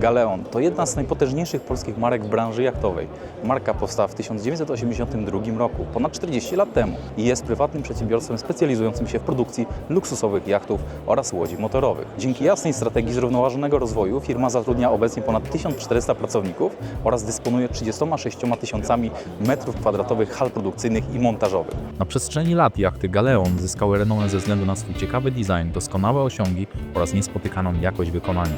Galeon to jedna z najpotężniejszych polskich marek w branży jachtowej. Marka powstała w 1982 roku, ponad 40 lat temu, i jest prywatnym przedsiębiorstwem specjalizującym się w produkcji luksusowych jachtów oraz łodzi motorowych. Dzięki jasnej strategii zrównoważonego rozwoju firma zatrudnia obecnie ponad 1400 pracowników oraz dysponuje 36 tysiącami metrów kwadratowych hal produkcyjnych i montażowych. Na przestrzeni lat jachty Galeon zyskały renomę ze względu na swój ciekawy design, doskonałe osiągi oraz niespotykaną jakość wykonania.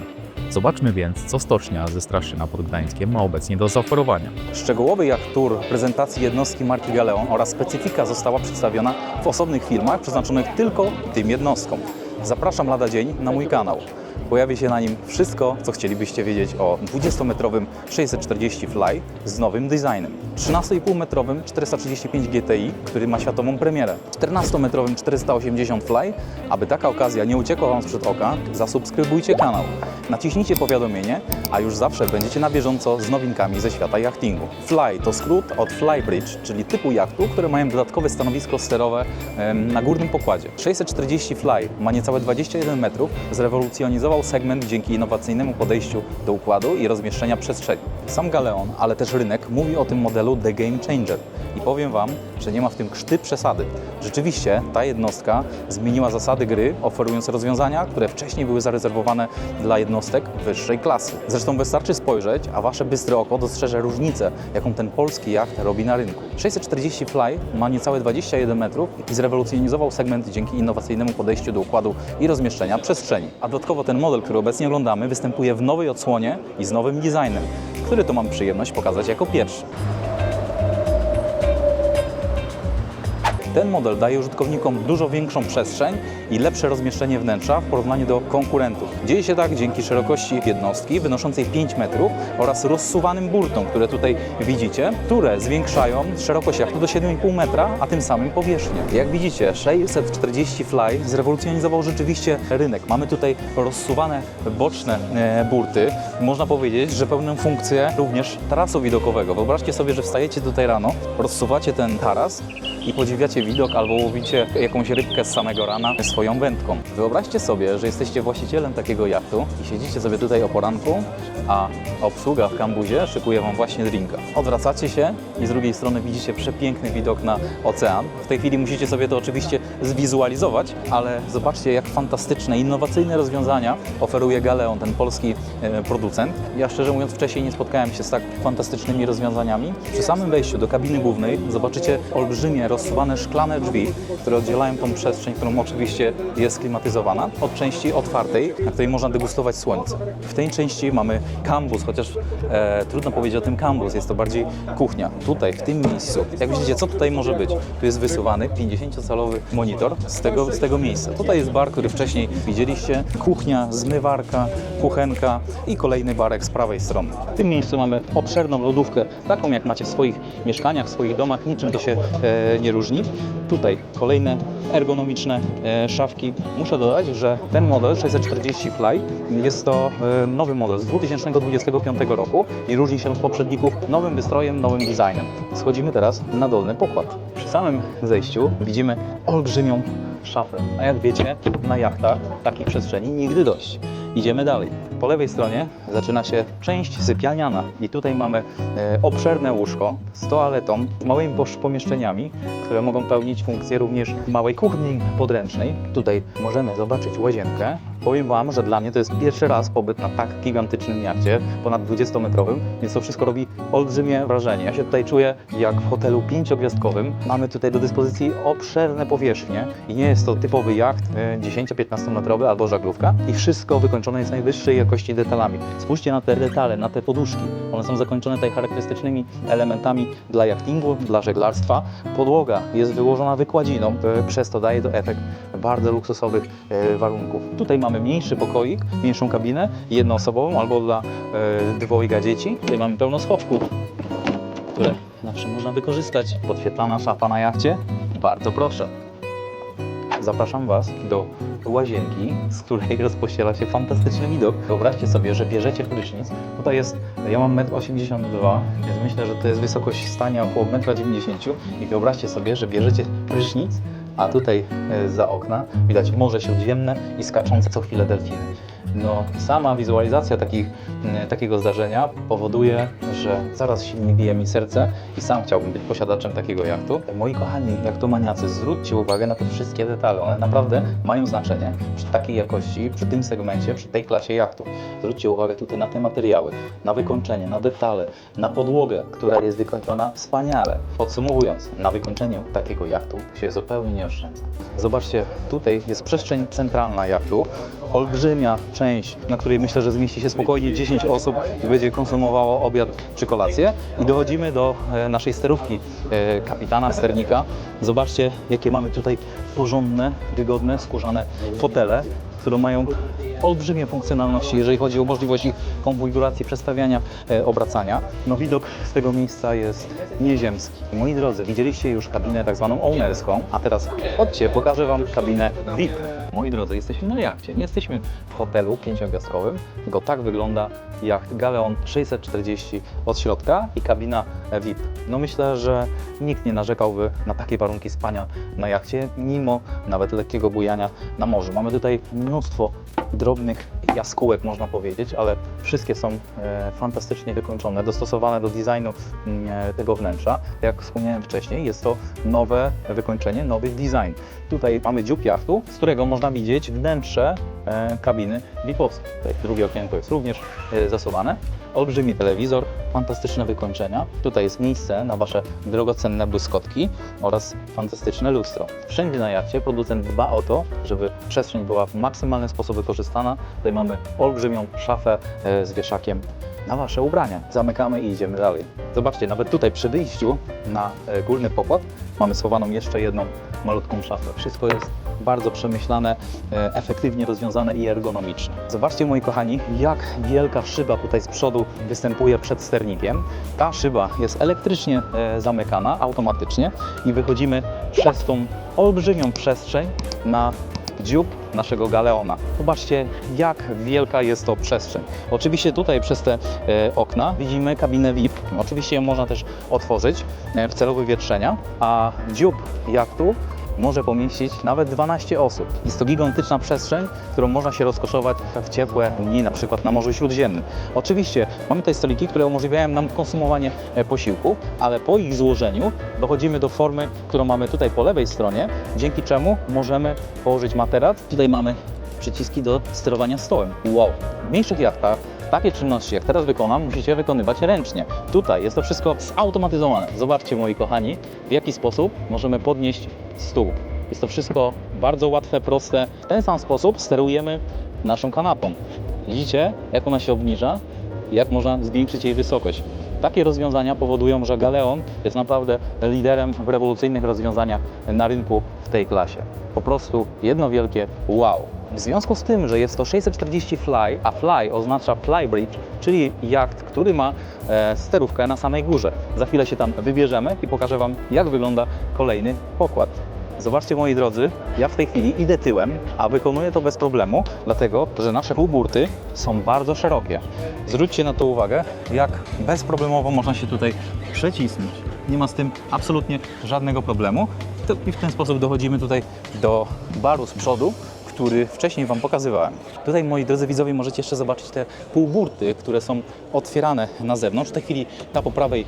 Zobaczmy więc, co stocznia ze Straszyna pod Gdańskiem ma obecnie do zaoferowania. Szczegółowy jacht tour prezentacji jednostki marki Galeon oraz specyfika została przedstawiona w osobnych filmach przeznaczonych tylko tym jednostkom. Zapraszam lada dzień na mój kanał. Pojawi się na nim wszystko, co chcielibyście wiedzieć o 20-metrowym 640 Fly z nowym designem, 13,5-metrowym 435 GTI, który ma światową premierę, 14-metrowym 480 Fly. Aby taka okazja nie uciekła Wam sprzed oka, zasubskrybujcie kanał, naciśnijcie powiadomienie, a już zawsze będziecie na bieżąco z nowinkami ze świata jachtingu. Fly to skrót od Flybridge, czyli typu jachtu, które mają dodatkowe stanowisko sterowe na górnym pokładzie. 640 Fly ma niecałe 21 metrów, zrewolucjonizował segment dzięki innowacyjnemu podejściu do układu i rozmieszczenia przestrzeni. Sam Galeon, ale też rynek mówi o tym modelu The Game Changer i powiem Wam, że nie ma w tym krzty przesady. Rzeczywiście ta jednostka zmieniła zasady gry, oferując rozwiązania, które wcześniej były zarezerwowane dla jednostek wyższej klasy. Zresztą wystarczy spojrzeć, a Wasze bystre oko dostrzeże różnicę, jaką ten polski jacht robi na rynku. 640 Fly ma niecałe 21 metrów i zrewolucjonizował segment dzięki innowacyjnemu podejściu do układu i rozmieszczenia przestrzeni. A dodatkowo ten model, który obecnie oglądamy, występuje w nowej odsłonie i z nowym designem, który to mam przyjemność pokazać jako pierwszy. Ten model daje użytkownikom dużo większą przestrzeń i lepsze rozmieszczenie wnętrza w porównaniu do konkurentów. Dzieje się tak dzięki szerokości jednostki wynoszącej 5 metrów oraz rozsuwanym burtom, które tutaj widzicie, które zwiększają szerokość jachtu do 7,5 metra, a tym samym powierzchnię. Jak widzicie, 640 Fly zrewolucjonizował rzeczywiście rynek. Mamy tutaj rozsuwane boczne burty. Można powiedzieć, że pełnią funkcję również tarasu widokowego. Wyobraźcie sobie, że wstajecie tutaj rano, rozsuwacie ten taras i podziwiacie widok albo łowicie jakąś rybkę z samego rana swoją wędką. Wyobraźcie sobie, że jesteście właścicielem takiego jachtu i siedzicie sobie tutaj o poranku, a obsługa w kambuzie szykuje Wam właśnie drinka. Odwracacie się i z drugiej strony widzicie przepiękny widok na ocean. W tej chwili musicie sobie to oczywiście zwizualizować, ale zobaczcie, jak fantastyczne, innowacyjne rozwiązania oferuje Galeon, ten polski producent. Ja szczerze mówiąc wcześniej nie spotkałem się z tak fantastycznymi rozwiązaniami. Przy samym wejściu do kabiny głównej zobaczycie olbrzymie, rozsuwane szklane drzwi, które oddzielają tą przestrzeń, którą oczywiście jest klimatyzowana, od części otwartej, na której można degustować słońce. W tej części mamy kambus, chociaż trudno powiedzieć o tym kambus, jest to bardziej kuchnia. Tutaj, w tym miejscu, jak widzicie, co tutaj może być? Tu jest wysuwany 50-calowy monitor z tego miejsca. Tutaj jest bar, który wcześniej widzieliście, kuchnia, zmywarka, kuchenka i kolejny barek z prawej strony. W tym miejscu mamy obszerną lodówkę, taką jak macie w swoich mieszkaniach, w swoich domach, niczym to się nie różni. Tutaj kolejne ergonomiczne szafki. Muszę dodać, że ten model 640 Fly jest to nowy model z 2025 roku i różni się od poprzedników nowym wystrojem, nowym designem. Schodzimy teraz na dolny pokład. Przy samym zejściu widzimy olbrzymią szafę, a jak wiecie, na jachtach takich przestrzeni nigdy dość. Idziemy dalej. Po lewej stronie zaczyna się część sypialniana i tutaj mamy obszerne łóżko z toaletą, małymi pomieszczeniami, które mogą pełnić funkcję również małej kuchni podręcznej. Tutaj możemy zobaczyć łazienkę. Powiem Wam, że dla mnie to jest pierwszy raz pobyt na tak gigantycznym jachcie, ponad 20-metrowym, więc to wszystko robi olbrzymie wrażenie. Ja się tutaj czuję jak w hotelu 5-gwiazdkowym. Mamy tutaj do dyspozycji obszerne powierzchnie i nie jest to typowy jacht 10-15 metrowy albo żaglówka i wszystko wykończone jest najwyższej jakości detalami. Spójrzcie na te detale, na te poduszki. One są zakończone tutaj charakterystycznymi elementami dla jachtingu, dla żeglarstwa. Podłoga jest wyłożona wykładziną, przez to daje to efekt bardzo luksusowych warunków. Tutaj mamy mniejszy pokoik, mniejszą kabinę, jednoosobową albo dla dwojga dzieci. Tutaj mamy pełno schowków, które zawsze można wykorzystać. Podświetlana szafa na jachcie. Bardzo proszę. Zapraszam Was do łazienki, z której rozpościera się fantastyczny widok. Wyobraźcie sobie, że bierzecie prysznic. Tutaj jest, ja mam 1,82 m, więc myślę, że to jest wysokość stania około 1,90 m. I wyobraźcie sobie, że bierzecie prysznic, a tutaj za okna widać Morze Śródziemne i skaczące co chwilę delfiny. No, sama wizualizacja takiego zdarzenia powoduje, że zaraz silnie bije mi serce i sam chciałbym być posiadaczem takiego jachtu. Moi kochani jachtomaniacy, zwróćcie uwagę na te wszystkie detale. One naprawdę mają znaczenie przy takiej jakości, przy tym segmencie, przy tej klasie jachtu. Zwróćcie uwagę tutaj na te materiały, na wykończenie, na detale, na podłogę, która jest wykończona wspaniale. Podsumowując, na wykończeniu takiego jachtu się zupełnie nie oszczędza. Zobaczcie, tutaj jest przestrzeń centralna jachtu, olbrzymia część, na której myślę, że zmieści się spokojnie 10 osób i będzie konsumowało obiad czy kolację. I dochodzimy do naszej sterówki kapitana, sternika. Zobaczcie, jakie mamy tutaj porządne, wygodne, skórzane fotele, które mają olbrzymie funkcjonalności, jeżeli chodzi o możliwości konfiguracji, przestawiania, obracania. No widok z tego miejsca jest nieziemski. Moi drodzy, widzieliście już kabinę tak zwaną ownerską, a teraz chodźcie, pokażę Wam kabinę VIP. Moi drodzy, jesteśmy na jachcie, nie jesteśmy w hotelu 5-gwiazdkowym, tylko tak wygląda jacht Galeon 640 od środka i kabina VIP. No myślę, że nikt nie narzekałby na takie warunki spania na jachcie, mimo nawet lekkiego bujania na morzu. Mamy tutaj mnóstwo drobnych jaskółek, można powiedzieć, ale wszystkie są fantastycznie wykończone, dostosowane do designu tego wnętrza. Jak wspomniałem wcześniej, jest to nowe wykończenie, nowy design. Tutaj mamy dziób jachtu, z którego można widzieć wnętrze kabiny VIP-owskiej. Tutaj drugie okienko jest również zasuwane. Olbrzymi telewizor, fantastyczne wykończenia. Tutaj jest miejsce na Wasze drogocenne błyskotki oraz fantastyczne lustro. Wszędzie na jachcie producent dba o to, żeby przestrzeń była w maksymalny sposób wykorzystana. Tutaj mamy olbrzymią szafę z wieszakiem na Wasze ubrania. Zamykamy i idziemy dalej. Zobaczcie, nawet tutaj przy wyjściu na górny pokład mamy schowaną jeszcze jedną malutką szafę. Wszystko jest bardzo przemyślane, efektywnie rozwiązane i ergonomiczne. Zobaczcie, moi kochani, jak wielka szyba tutaj z przodu występuje przed sternikiem. Ta szyba jest elektrycznie zamykana automatycznie i wychodzimy przez tą olbrzymią przestrzeń na dziób naszego Galeona. Zobaczcie, jak wielka jest to przestrzeń. Oczywiście tutaj przez te okna widzimy kabinę VIP. Oczywiście ją można też otworzyć w celu wywietrzenia, a dziób jachtu może pomieścić nawet 12 osób. Jest to gigantyczna przestrzeń, którą można się rozkoszować w ciepłe dni, na przykład na Morzu Śródziemnym. Oczywiście mamy tutaj stoliki, które umożliwiają nam konsumowanie posiłku, ale po ich złożeniu dochodzimy do formy, którą mamy tutaj po lewej stronie, dzięki czemu możemy położyć materac. Tutaj mamy przyciski do sterowania stołem. Wow! W mniejszych jachtach takie czynności, jak teraz wykonam, musicie wykonywać ręcznie. Tutaj jest to wszystko zautomatyzowane. Zobaczcie, moi kochani, w jaki sposób możemy podnieść stół. Jest to wszystko bardzo łatwe, proste. W ten sam sposób sterujemy naszą kanapą. Widzicie, jak ona się obniża, jak można zwiększyć jej wysokość. Takie rozwiązania powodują, że Galeon jest naprawdę liderem w rewolucyjnych rozwiązaniach na rynku w tej klasie. Po prostu jedno wielkie wow. W związku z tym, że jest to 640 Fly, a Fly oznacza Flybridge, czyli jacht, który ma sterówkę na samej górze. Za chwilę się tam wybierzemy i pokażę Wam, jak wygląda kolejny pokład. Zobaczcie, moi drodzy, ja w tej chwili idę tyłem, a wykonuję to bez problemu, dlatego że nasze półburty są bardzo szerokie. Zwróćcie na to uwagę, jak bezproblemowo można się tutaj przecisnąć. Nie ma z tym absolutnie żadnego problemu. I w ten sposób dochodzimy tutaj do baru z przodu, który wcześniej Wam pokazywałem. Tutaj, moi drodzy widzowie, możecie jeszcze zobaczyć te półburty, które są otwierane na zewnątrz. W tej chwili ta po prawej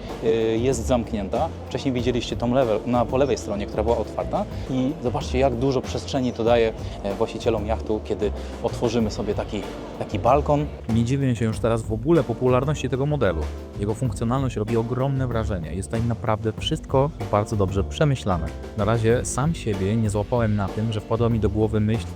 jest zamknięta. Wcześniej widzieliście tą po lewej stronie, która była otwarta. I zobaczcie, jak dużo przestrzeni to daje właścicielom jachtu, kiedy otworzymy sobie taki balkon. Nie dziwię się już teraz w ogóle popularności tego modelu. Jego funkcjonalność robi ogromne wrażenie. Jest tutaj naprawdę wszystko bardzo dobrze przemyślane. Na razie sam siebie nie złapałem na tym, że wpadła mi do głowy myśl,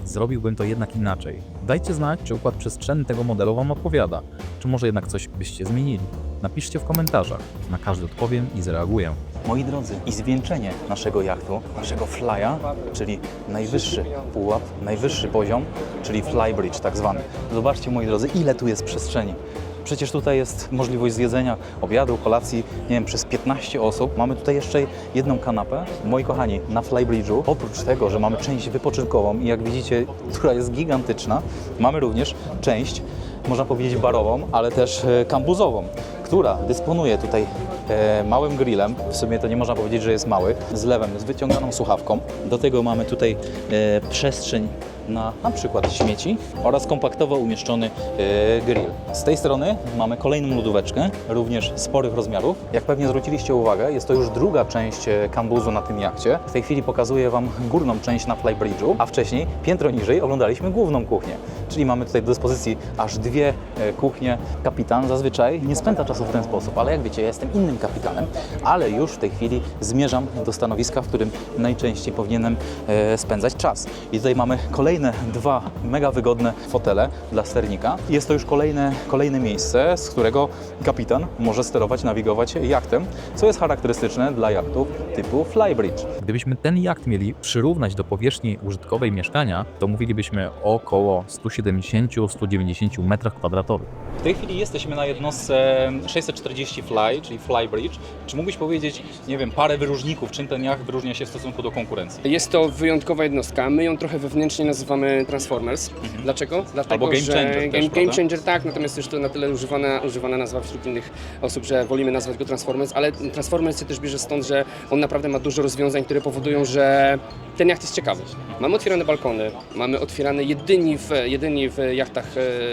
zrobiłbym to jednak inaczej. Dajcie znać, czy układ przestrzenny tego modelu Wam odpowiada, czy może jednak coś byście zmienili. Napiszcie w komentarzach, na każdy odpowiem i zareaguję. Moi drodzy, i zwieńczenie naszego jachtu, naszego Fly'a, czyli najwyższy pułap, najwyższy poziom, czyli Flybridge tak zwany. Zobaczcie, moi drodzy, ile tu jest przestrzeni. Przecież tutaj jest możliwość zjedzenia obiadu, kolacji, nie wiem, przez 15 osób. Mamy tutaj jeszcze jedną kanapę. Moi kochani, na Flybridge'u, oprócz tego, że mamy część wypoczynkową i jak widzicie, która jest gigantyczna, mamy również część, można powiedzieć, barową, ale też kampusową, która dysponuje tutaj małym grillem, w sumie to nie można powiedzieć, że jest mały, z lewem, z wyciąganą słuchawką. Do tego mamy tutaj przestrzeń na przykład śmieci oraz kompaktowo umieszczony grill. Z tej strony mamy kolejną lodóweczkę, również sporych rozmiarów. Jak pewnie zwróciliście uwagę, jest to już druga część kambuzu na tym jachcie. W tej chwili pokazuję Wam górną część na Flybridge'u, a wcześniej piętro niżej oglądaliśmy główną kuchnię. Czyli mamy tutaj do dyspozycji aż dwie kuchnie. Kapitan zazwyczaj nie spędza czasu w ten sposób, ale jak wiecie, ja jestem innym kapitanem, ale już w tej chwili zmierzam do stanowiska, w którym najczęściej powinienem spędzać czas. I tutaj mamy kolejne dwa mega wygodne fotele dla sternika. Jest to już kolejne miejsce, z którego kapitan może sterować, nawigować jachtem, co jest charakterystyczne dla jachtów typu Flybridge. Gdybyśmy ten jacht mieli przyrównać do powierzchni użytkowej mieszkania, to mówilibyśmy o około 170-190 m2. W tej chwili jesteśmy na jednostce 640 Fly, czyli Flybridge. Czy mógłbyś powiedzieć, nie wiem, parę wyróżników, czym ten jacht wyróżnia się w stosunku do konkurencji? Jest to wyjątkowa jednostka. My ją trochę wewnętrznie nazywamy Transformers. Dlaczego? Dlatego, Albo Game że Changer też, Game Changer tak, natomiast jest to na tyle używana nazwa wśród innych osób, że wolimy nazwać go Transformers, ale Transformers się też bierze stąd, że on naprawdę ma dużo rozwiązań, które powodują, że ten jacht jest ciekawy. Mamy otwierane balkony, mamy otwierane jedynie w jachtach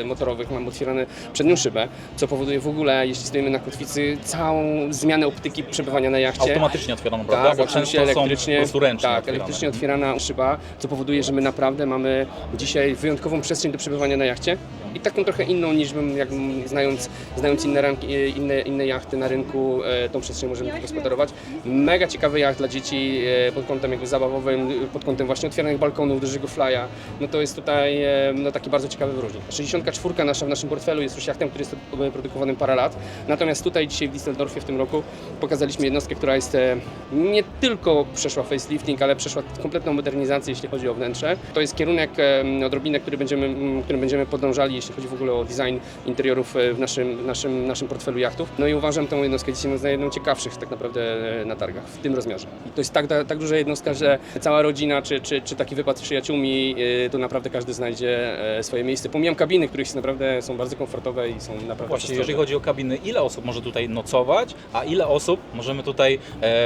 motorowych, mamy otwierane przednią szybę, co powoduje w ogóle, jeśli stoimy na kotwicy, całą zmianę optyki przebywania na jachcie. Automatycznie otwierano, prawda? Tak, Bo oczywiście często są elektrycznie, po prostu ręcznie tak, otwierane. elektrycznie otwierana szyba, co powoduje, że my naprawdę mamy dzisiaj wyjątkową przestrzeń do przebywania na jachcie i taką trochę inną niż bym, znając inne jachty na rynku, tą przestrzeń możemy gospodarować. Mega ciekawy jacht dla dzieci pod kątem jakby zabawowym, pod kątem właśnie otwieranych balkonów, dużego flya. No to jest tutaj taki bardzo ciekawy wyróżnik. 64 nasza w naszym portfelu jest już jachtem, który jest produkowanym parę lat. Natomiast tutaj dzisiaj w Düsseldorfie w tym roku pokazaliśmy jednostkę, która jest nie tylko przeszła facelifting, ale przeszła kompletną modernizację, jeśli chodzi o wnętrze. To jest kierunek odrobinę, którym będziemy podążali, jeśli chodzi w ogóle o design interiorów w naszym portfelu jachtów. No i uważam tę jednostkę dzisiaj za jedną z ciekawszych tak naprawdę na targach w tym rozmiarze. I to jest tak duża jednostka, że cała rodzina czy taki wypad z przyjaciółmi, to naprawdę każdy znajdzie swoje miejsce. Pomijam kabiny, które naprawdę są bardzo komfortowe i są naprawdę Właśnie, przestrzenne. jeżeli chodzi o kabiny, ile osób może tutaj nocować, a ile osób możemy tutaj,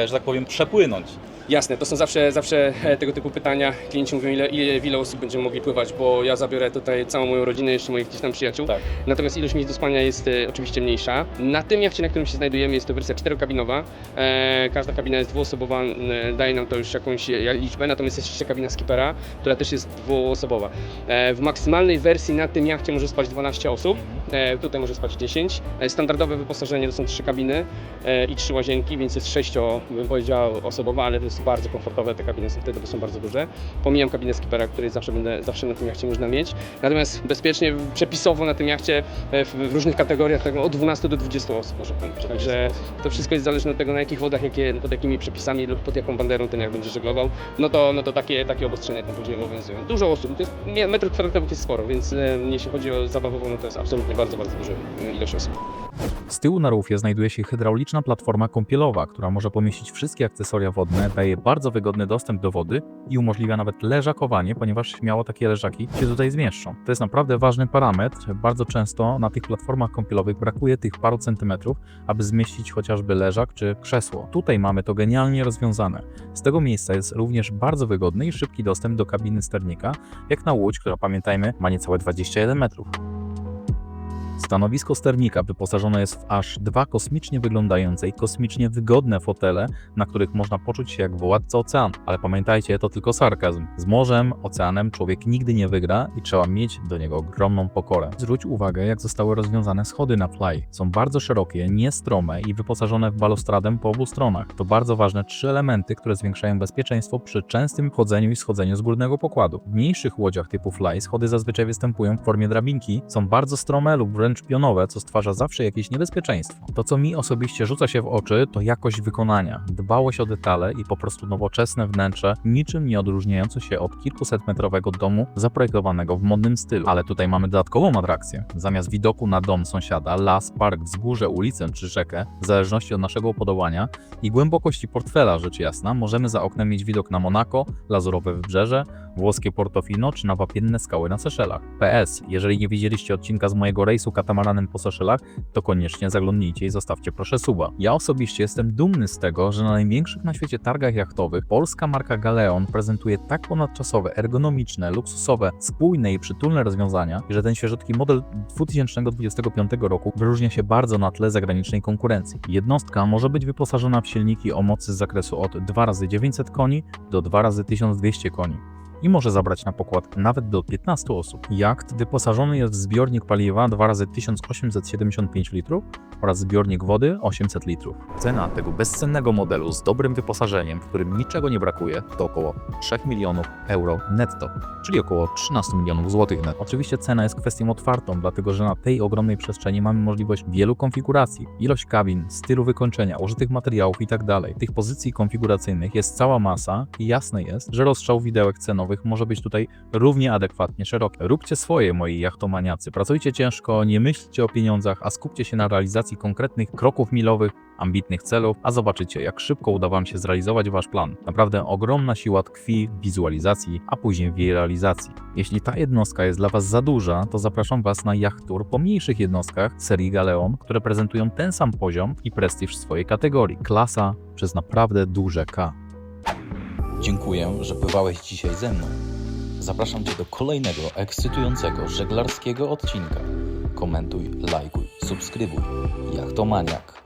że tak powiem, przepłynąć? Jasne, to są zawsze tego typu pytania. Klienci mówią, ile osób będziemy mogli pływać, bo ja zabiorę tutaj całą moją rodzinę, jeszcze moich gdzieś tam przyjaciół. Tak. Natomiast ilość miejsc do spania jest oczywiście mniejsza. Na tym jachcie, na którym się znajdujemy, jest to wersja 4-kabinowa. Każda kabina jest dwuosobowa, daje nam to już jakąś liczbę, natomiast jest jeszcze kabina skipera, która też jest dwuosobowa. W maksymalnej wersji na tym jachcie może spać 12 osób, tutaj może spać 10. Standardowe wyposażenie to są 3 kabiny i 3 łazienki, więc jest 6, bym powiedział, osobowa, ale to jest bardzo komfortowe, te kabiny są wtedy, bo są bardzo duże. Pomijam kabinę skipera, której zawsze na tym jachcie można mieć. Natomiast bezpiecznie, przepisowo na tym jachcie w różnych kategoriach od 12 do 20 osób może płynąć. Także to wszystko jest zależne od tego, na jakich wodach, pod jakimi przepisami lub pod jaką banderą ten jacht będzie żeglował. No to takie obostrzenia tam później obowiązują. Dużo osób, to jest, metrów kwadratowych jest sporo, więc jeśli chodzi o zabawową, no to jest absolutnie bardzo duża ilość osób. Z tyłu na rufie znajduje się hydrauliczna platforma kąpielowa, która może pomieścić wszystkie akcesoria wodne, daje bardzo wygodny dostęp do wody i umożliwia nawet leżakowanie, ponieważ śmiało takie leżaki się tutaj zmieszczą. To jest naprawdę ważny parametr. Bardzo często na tych platformach kąpielowych brakuje tych paru centymetrów, aby zmieścić chociażby leżak czy krzesło. Tutaj mamy to genialnie rozwiązane. Z tego miejsca jest również bardzo wygodny i szybki dostęp do kabiny sternika, jak na łódź, która, pamiętajmy, ma niecałe 21 metrów. Stanowisko sternika wyposażone jest w aż 2 kosmicznie wyglądające i kosmicznie wygodne fotele, na których można poczuć się jak władca oceanu. Ale pamiętajcie, to tylko sarkazm. Z morzem, oceanem człowiek nigdy nie wygra i trzeba mieć do niego ogromną pokorę. Zwróć uwagę, jak zostały rozwiązane schody na Fly. Są bardzo szerokie, niestrome i wyposażone w balustradę po obu stronach. To bardzo ważne 3 elementy, które zwiększają bezpieczeństwo przy częstym wchodzeniu i schodzeniu z górnego pokładu. W mniejszych łodziach typu Fly schody zazwyczaj występują w formie drabinki, są bardzo strome lub wręcz pionowe, co stwarza zawsze jakieś niebezpieczeństwo. To, co mi osobiście rzuca się w oczy, to jakość wykonania, dbałość o detale i po prostu nowoczesne wnętrze, niczym nie odróżniające się od kilkusetmetrowego domu zaprojektowanego w modnym stylu. Ale tutaj mamy dodatkową atrakcję. Zamiast widoku na dom sąsiada, las, park, wzgórze, ulicę czy rzekę, w zależności od naszego upodobania i głębokości portfela, rzecz jasna, możemy za oknem mieć widok na Monako, lazurowe wybrzeże, włoskie Portofino czy na wapienne skały na Seszelach. PS, jeżeli nie widzieliście odcinka z mojego rejsu katamaranem po Seszelach, to koniecznie zaglądnijcie i zostawcie proszę suba. Ja osobiście jestem dumny z tego, że na największych na świecie targach jachtowych polska marka Galeon prezentuje tak ponadczasowe, ergonomiczne, luksusowe, spójne i przytulne rozwiązania, że ten świeżutki model 2025 roku wyróżnia się bardzo na tle zagranicznej konkurencji. Jednostka może być wyposażona w silniki o mocy z zakresu od 2x900 koni do 2x1200 koni i może zabrać na pokład nawet do 15 osób. Jacht wyposażony jest w zbiornik paliwa 2x1875 litrów oraz zbiornik wody 800 litrów. Cena tego bezcennego modelu z dobrym wyposażeniem, w którym niczego nie brakuje, to około 3 milionów euro netto, czyli około 13 milionów złotych netto. Oczywiście cena jest kwestią otwartą, dlatego że na tej ogromnej przestrzeni mamy możliwość wielu konfiguracji, ilość kabin, stylu wykończenia, użytych materiałów itd. Tych pozycji konfiguracyjnych jest cała masa i jasne jest, że rozstrzał widełek cenowych może być tutaj równie adekwatnie szeroki. Róbcie swoje, moi jachtomaniacy. Pracujcie ciężko, nie myślcie o pieniądzach, a skupcie się na realizacji konkretnych kroków milowych, ambitnych celów, a zobaczycie, jak szybko uda Wam się zrealizować Wasz plan. Naprawdę ogromna siła tkwi w wizualizacji, a później w jej realizacji. Jeśli ta jednostka jest dla Was za duża, to zapraszam Was na yacht tour po mniejszych jednostkach serii Galeon, które prezentują ten sam poziom i prestiż w swojej kategorii. Klasa przez naprawdę duże K. Dziękuję, że pływałeś dzisiaj ze mną. Zapraszam Cię do kolejnego ekscytującego żeglarskiego odcinka. Komentuj, lajkuj, subskrybuj. Jachtomaniak.